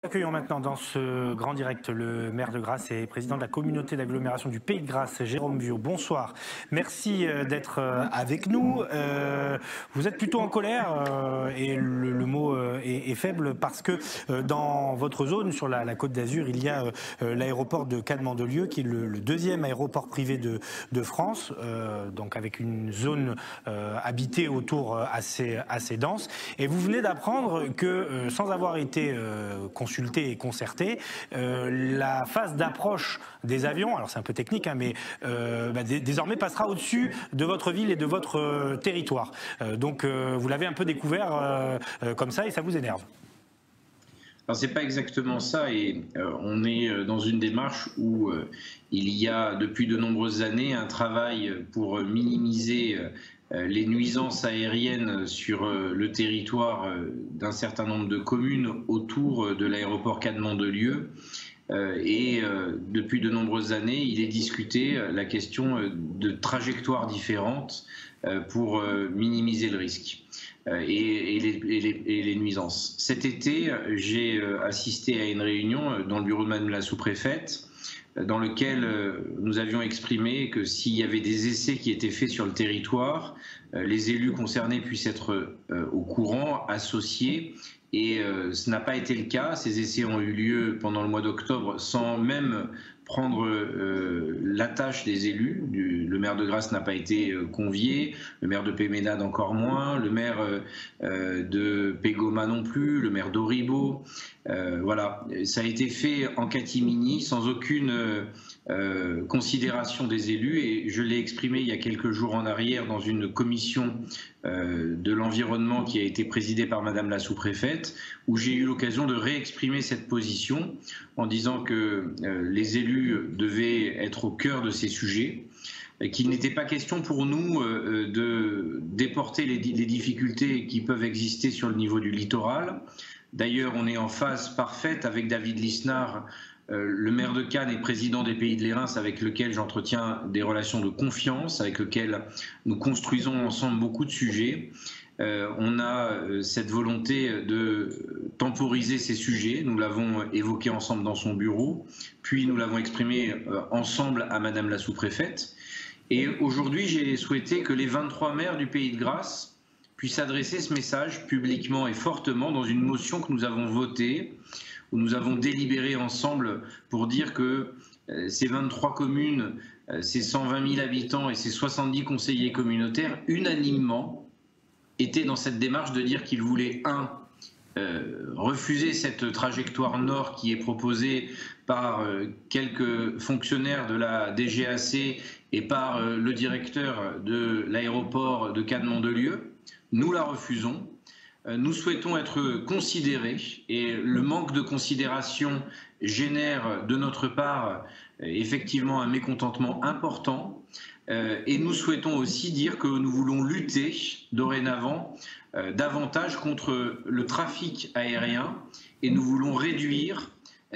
Accueillons maintenant dans ce grand direct le maire de Grasse et président de la communauté d'agglomération du Pays de Grasse, Jérôme Viaud. Bonsoir. Merci d'être avec nous. Vous êtes plutôt en colère et le mot est faible parce que dans votre zone, sur la Côte d'Azur, il y a l'aéroport de Cannes-Mandelieu qui est le deuxième aéroport privé de France, donc avec une zone habitée autour assez dense. Et vous venez d'apprendre que sans avoir été consulté et concerté, la phase d'approche des avions, alors c'est un peu technique, hein, mais désormais passera au-dessus de votre ville et de votre territoire. Donc vous l'avez un peu découvert comme ça et ça vous énerve. Alors c'est pas exactement ça et on est dans une démarche où il y a depuis de nombreuses années un travail pour minimiser les nuisances aériennes sur le territoire d'un certain nombre de communes autour de l'aéroport Cannes-Mandelieu. Depuis de nombreuses années, il est discuté la question de trajectoires différentes pour minimiser le risque et les nuisances. Cet été, j'ai assisté à une réunion dans le bureau de Madame la sous-préfète dans lequel nous avions exprimé que s'il y avait des essais qui étaient faits sur le territoire, les élus concernés puissent être au courant, associés. Et ce n'a pas été le cas. Ces essais ont eu lieu pendant le mois d'octobre sans même prendre la tâche des élus. Le maire de Grasse n'a pas été convié, le maire de Péménade encore moins, le maire de Pégoma non plus, le maire d'Auribeau. Voilà, ça a été fait en catimini, sans aucune considération des élus, et je l'ai exprimé il y a quelques jours en arrière dans une commission de l'environnement qui a été présidée par Madame la sous-préfète, où j'ai eu l'occasion de réexprimer cette position en disant que les élus devaient être au cœur de ces sujets, qu'il n'était pas question pour nous de déporter les difficultés qui peuvent exister sur le niveau du littoral. D'ailleurs, on est en phase parfaite avec David Lisnard, le maire de Cannes et président des Pays de l'Érins, avec lequel j'entretiens des relations de confiance, avec lequel nous construisons ensemble beaucoup de sujets. On a cette volonté de temporiser ces sujets. Nous l'avons évoqué ensemble dans son bureau, puis nous l'avons exprimé ensemble à Madame la sous-préfète. Et aujourd'hui, j'ai souhaité que les 23 maires du Pays de Grasse puissent adresser ce message publiquement et fortement dans une motion que nous avons votée, où nous avons délibéré ensemble pour dire que ces 23 communes, ces 120 000 habitants et ces 70 conseillers communautaires, unanimement, étaient dans cette démarche de dire qu'ils voulaient, refuser cette trajectoire nord qui est proposée par quelques fonctionnaires de la DGAC et par le directeur de l'aéroport de Cannes-Mandelieu. Nous la refusons. Nous souhaitons être considérés et le manque de considération génère de notre part effectivement un mécontentement important. Et nous souhaitons aussi dire que nous voulons lutter dorénavant davantage contre le trafic aérien et nous voulons réduire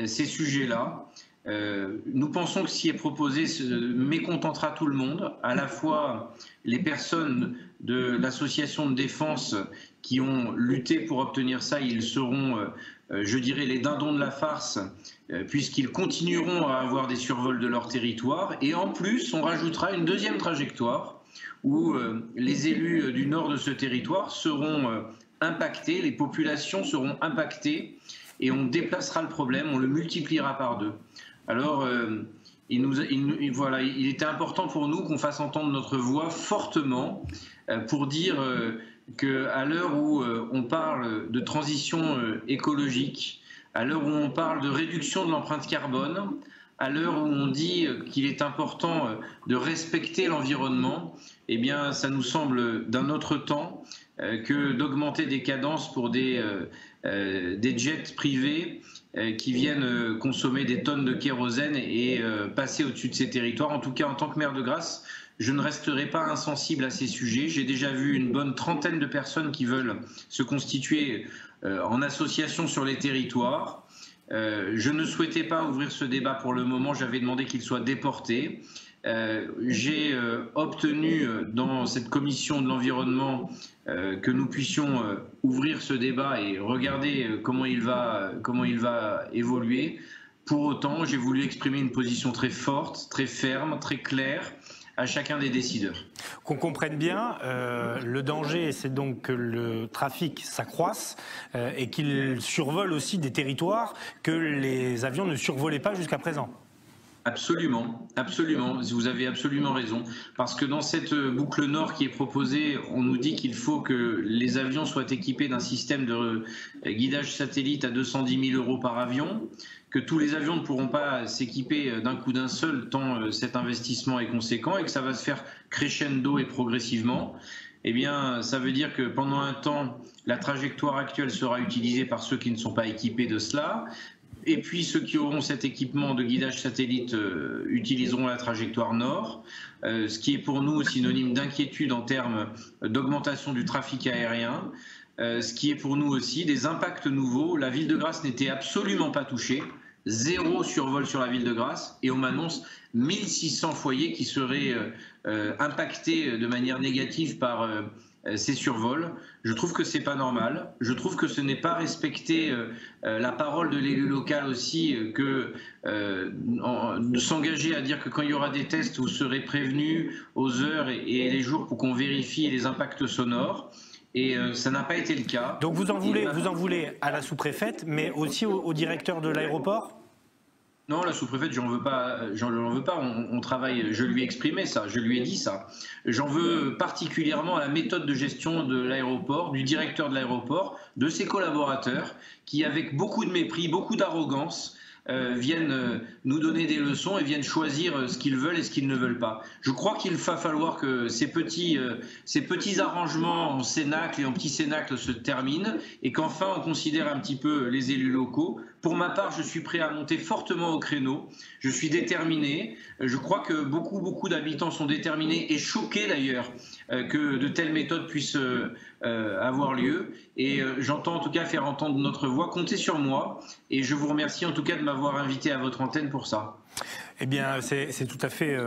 ces sujets-là. Nous pensons que ce qui est proposé mécontentera tout le monde, à la fois les personnes de l'association de défense qui ont lutté pour obtenir ça, ils seront, je dirais, les dindons de la farce, puisqu'ils continueront à avoir des survols de leur territoire. Et en plus, on rajoutera une deuxième trajectoire où les élus du nord de ce territoire seront impactés, les populations seront impactées, et on déplacera le problème, on le multipliera par deux. Alors, il était important pour nous qu'on fasse entendre notre voix fortement pour dire qu'à l'heure où on parle de transition écologique, à l'heure où on parle de réduction de l'empreinte carbone, à l'heure où on dit qu'il est important de respecter l'environnement, eh bien, ça nous semble d'un autre temps que d'augmenter des cadences pour des jets privés qui viennent consommer des tonnes de kérosène et passer au-dessus de ces territoires. En tout cas, en tant que maire de Grasse, je ne resterai pas insensible à ces sujets. J'ai déjà vu une bonne trentaine de personnes qui veulent se constituer en association sur les territoires. Je ne souhaitais pas ouvrir ce débat pour le moment, j'avais demandé qu'il soit déporté. J'ai obtenu dans cette commission de l'environnement que nous puissions ouvrir ce débat et regarder comment il va évoluer. Pour autant, j'ai voulu exprimer une position très forte, très ferme, très claire à chacun des décideurs. Qu'on comprenne bien, le danger, c'est donc que le trafic s'accroisse et qu'il survole aussi des territoires que les avions ne survolaient pas jusqu'à présent. Absolument, absolument, vous avez absolument raison, parce que dans cette boucle nord qui est proposée, on nous dit qu'il faut que les avions soient équipés d'un système de guidage satellite à 210 000 € par avion, que tous les avions ne pourront pas s'équiper d'un coup d'un seul tant cet investissement est conséquent et que ça va se faire crescendo et progressivement. Eh bien, ça veut dire que pendant un temps, la trajectoire actuelle sera utilisée par ceux qui ne sont pas équipés de cela. Et puis ceux qui auront cet équipement de guidage satellite utiliseront la trajectoire nord, ce qui est pour nous synonyme d'inquiétude en termes d'augmentation du trafic aérien, ce qui est pour nous aussi des impacts nouveaux. La ville de Grasse n'était absolument pas touchée, 0 survol sur la ville de Grasse, et on m'annonce 1600 foyers qui seraient impactés de manière négative par ces survols. Je trouve que c'est pas normal. Je trouve que ce n'est pas respecter la parole de l'élu local aussi que de s'engager à dire que quand il y aura des tests, vous serez prévenus aux heures et les jours pour qu'on vérifie les impacts sonores. Et ça n'a pas été le cas. Donc vous en voulez à la sous-préfète, mais aussi au directeur de l'aéroport ? Non, la sous-préfète, j'en veux pas. On travaille. Je lui ai exprimé ça. Je lui ai dit ça. J'en veux particulièrement à la méthode de gestion de l'aéroport, du directeur de l'aéroport, de ses collaborateurs, qui, avec beaucoup de mépris, beaucoup d'arrogance, viennent nous donner des leçons et viennent choisir ce qu'ils veulent et ce qu'ils ne veulent pas. Je crois qu'il va falloir que ces petits arrangements en cénacle et en petits cénacles se terminent et qu'enfin on considère un petit peu les élus locaux. Pour ma part, je suis prêt à monter fortement au créneau. Je suis déterminé. Je crois que beaucoup d'habitants sont déterminés et choqués d'ailleurs que de telles méthodes puissent avoir lieu. Et j'entends en tout cas faire entendre notre voix. Comptez sur moi. Et je vous remercie en tout cas de m'avoir invité à votre antenne pour ça. Eh bien, c'est tout à fait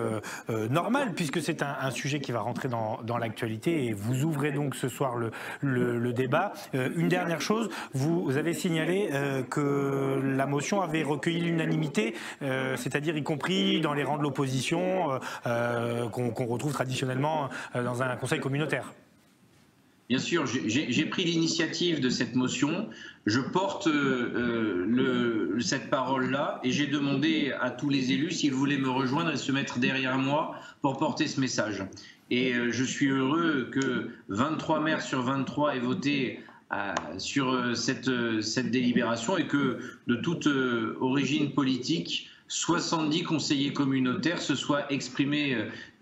normal, puisque c'est un sujet qui va rentrer dans l'actualité, et vous ouvrez donc ce soir le débat. Une dernière chose, vous avez signalé que la motion avait recueilli l'unanimité, c'est-à-dire y compris dans les rangs de l'opposition, qu'on retrouve traditionnellement dans un conseil communautaire. Bien sûr, j'ai pris l'initiative de cette motion, je porte cette parole-là et j'ai demandé à tous les élus s'ils voulaient me rejoindre et se mettre derrière moi pour porter ce message. Et je suis heureux que 23 maires sur 23 aient voté sur cette délibération et que de toute origine politique, 70 conseillers communautaires se soient exprimés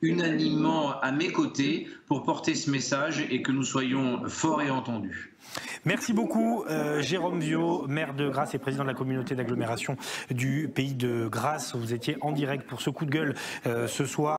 unanimement à mes côtés pour porter ce message et que nous soyons forts et entendus. Merci beaucoup Jérôme Viaud, maire de Grasse et président de la communauté d'agglomération du Pays de Grasse. Vous étiez en direct pour ce coup de gueule ce soir.